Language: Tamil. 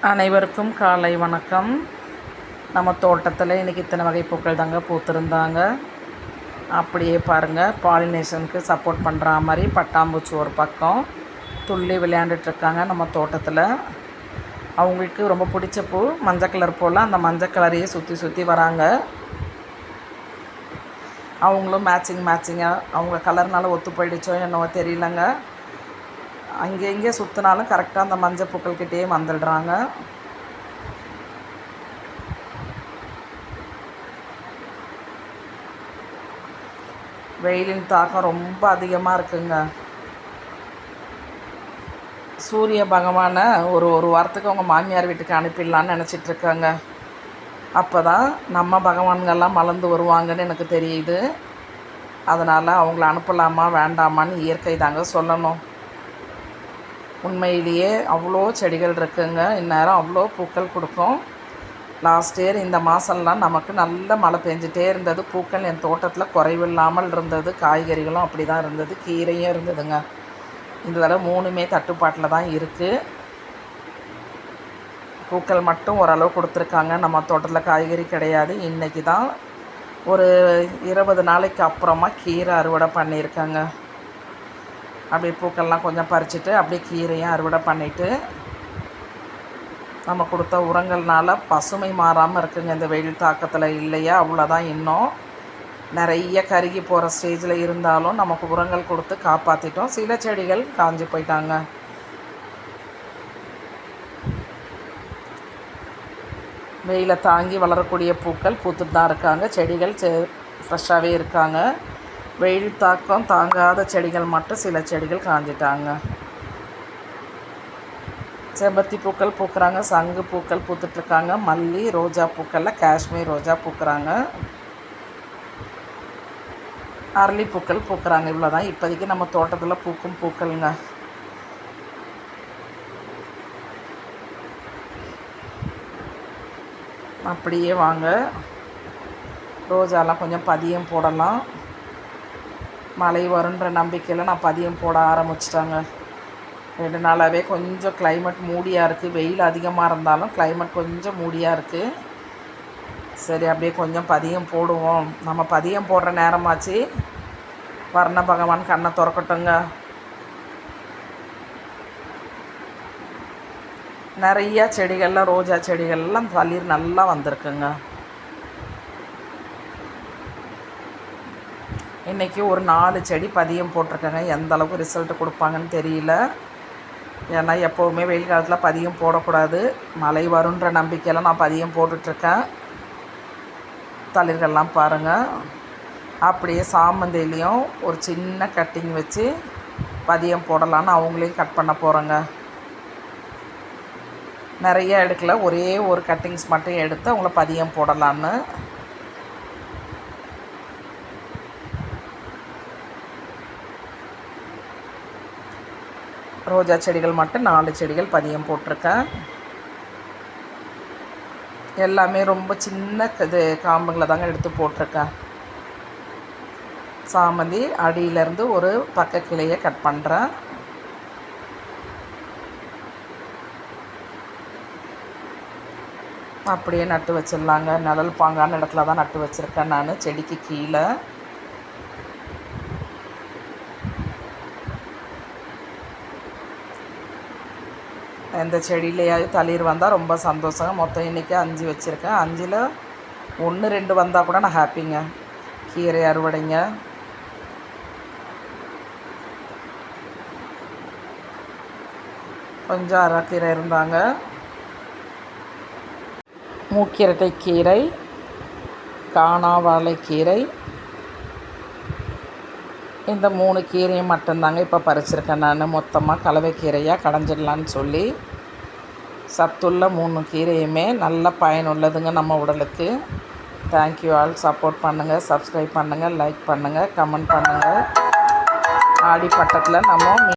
அனைவருக்கும் காலை வணக்கம். நம்ம தோட்டத்தில் இன்றைக்கி இத்தனை வகை பூக்கள் தாங்க பூத்திருந்தாங்க. அப்படியே பாருங்கள், பாலினேஷனுக்கு சப்போர்ட் பண்ணுற மாதிரி பட்டாம்பூச்சி ஒரு பக்கம் துள்ளி விளையாண்டுட்ருக்காங்க நம்ம தோட்டத்தில். அவங்களுக்கு ரொம்ப பிடிச்ச பூ மஞ்சள் கலர் போல், அந்த மஞ்சள் கலரையே சுற்றி சுற்றி வராங்க. அவங்களும் மேட்சிங்காக அவங்க கலர்னால ஒத்து போயிடுச்சோ என்னவோ தெரியலங்க, அங்கே இங்கே சுற்றினாலும் கரெக்டாக அந்த மஞ்சள் பூக்கள்கிட்டே வந்துடுறாங்க. வெயிலின் தாக்கம் ரொம்ப அதிகமாக இருக்குங்க. சூரிய பகவானை ஒரு வாரத்துக்கு அவங்க மாமியார் வீட்டுக்கு அனுப்பிடலான்னு நினச்சிட்ருக்காங்க. அப்போ தான் நம்ம பகவான்கள்லாம் மலர்ந்து வருவாங்கன்னு எனக்கு தெரியுது. அதனால் அவங்கள அனுப்பலாமா வேண்டாமான்னு இயற்கை தாங்க சொல்லணும். உண்மையிலேயே அவ்வளோ செடிகள் இருக்குங்க. இந்நேரம் அவ்வளோ பூக்கள் கொடுக்கும். லாஸ்ட் இயர் இந்த மாதம்லாம் நமக்கு நல்ல மழை பெஞ்சிட்டே இருந்தது. பூக்கள் என் தோட்டத்தில் குறைவில்லாமல் இருந்தது. காய்கறிகளும் அப்படி தான் இருந்தது, கீரையும் இருந்ததுங்க. இந்த தடவை 3மே தட்டுப்பாட்டில் தான் இருக்குது. பூக்கள் மட்டும் ஓரளவு கொடுத்துருக்காங்க. நம்ம தோட்டத்தில் காய்கறி கிடையாது. இன்றைக்கி தான் ஒரு 20 நாளைக்கு அப்புறமா கீரை அறுவடை பண்ணியிருக்காங்க. அப்படியே பூக்கள்லாம் கொஞ்சம் பறிச்சுட்டு அப்படியே கீரையும் அறுவடை பண்ணிவிட்டு, நம்ம கொடுத்த உரங்கள்னால பசுமை மாறாமல் இருக்குங்க. இந்த வெயில் தாக்கத்தில் இல்லையா, அவ்வளோதான். இன்னும் நிறைய கருகி போகிற ஸ்டேஜில் இருந்தாலும் நமக்கு உரங்கள் கொடுத்து காப்பாற்றிட்டோம். சில செடிகள் காஞ்சி போயிட்டாங்க. வெயிலை தாங்கி வளரக்கூடிய பூக்கள் பூத்துட்டு தான் இருக்காங்க. செடிகள் ஃப்ரெஷ்ஷாகவே இருக்காங்க. வெயில் தாக்கம் தாங்காத செடிகள் மட்டும் சில செடிகள் காஞ்சிட்டாங்க. செம்பருத்தி பூக்கள் பூக்குறாங்க, சங்கு பூக்கள் பூத்துட்ருக்காங்க, மல்லி, ரோஜா பூக்களில் காஷ்மீர் ரோஜா பூக்குறாங்க, அரளி பூக்கள் பூக்குறாங்க. இவ்வளோ தான் இப்போதைக்கு நம்ம தோட்டத்தில் பூக்கும் பூக்கள்ங்க. அப்படியே வாங்க, ரோஜாலாம் கொஞ்சம் பதியம் போடலாம். மழை வருன்ற நம்பிக்கையில் நான் பதியம் போட ஆரம்பிச்சிட்டாங்க. 2 நாளாகவே கொஞ்சம் கிளைமேட் மூடியாக இருக்குது. வெயில் அதிகமாக இருந்தாலும் கிளைமேட் கொஞ்சம் மூடியாக இருக்குது. சரி, அப்படியே கொஞ்சம் பதியம் போடுவோம். நம்ம பதியம் போடுற நேரமாச்சு. வர்ண பகவான் கண்ணை திறக்கட்டுங்க. நிறையா செடிகள்லாம், ரோஜா செடிகள்லாம் தளிர் நல்லா வந்திருக்குங்க. இன்றைக்கி ஒரு 4 செடி பதியம் போட்டிருக்கேங்க. எந்த அளவுக்கு ரிசல்ட்டு கொடுப்பாங்கன்னு தெரியல. ஏன்னா எப்போவுமே வெயில் காலத்தில் பதியம் போடக்கூடாது. மழை வருன்ற நம்பிக்கையில் நான் பதியம் போட்டுட்ருக்கேன். தளிர்கள்லாம் பாருங்கள். அப்படியே சாமந்திலையும் ஒரு சின்ன கட்டிங் வச்சு பதியம் போடலான்னு அவங்களையும் கட் பண்ண போகிறேங்க. நிறைய எடுக்கல, ஒரே ஒரு கட்டிங்ஸ் மட்டும் எடுத்து அவங்கள பதியம் போடலான்னு. ரோஜா செடிகள் மட்டும் 4 செடிகள் பதியம் போட்டிருக்கேன். எல்லாமே ரொம்ப சின்ன காம்புங்களை தாங்க எடுத்து போட்டிருக்கேன். சாமந்தி அடியிலேருந்து ஒரு பக்க கிளையை கட் பண்ணுறேன். அப்படியே நட்டு வச்சிடலாங்க. நிழல் பாங்கான இடத்துல தான் நட்டு வச்சுருக்கேன் நான், செடிக்கு கீழே. எந்த செடியிலையாவது தளிர் வந்தால் ரொம்ப சந்தோஷங்க. மொத்தம் இன்றைக்கி 5 வச்சுருக்கேன். 5ல் 1 2 வந்தால் கூட நான் ஹாப்பிங்க. கீரை அறுவடைங்க. கொஞ்சம் அரைக்கீரை இருந்தாங்க. மூக்கிரட்டை கீரை, காணாவாழைக்கீரை, இந்த 3 கீரையும் மட்டும்தாங்க இப்போ பறிச்சிருக்கேன் நான். மொத்தமாக கலவைக்கீரையாக கடைஞ்சிடலான்னு சொல்லி. சத்துள்ள 3 கீரையுமே நல்ல பயனுள்ளதுங்க நம்ம உடலுக்கு. Thank you all. சப்போர்ட் பண்ணுங்கள், சப்ஸ்கிரைப் பண்ணுங்கள், லைக் பண்ணுங்கள், கமெண்ட் பண்ணுங்கள். ஆடி பட்டத்தில் நம்ம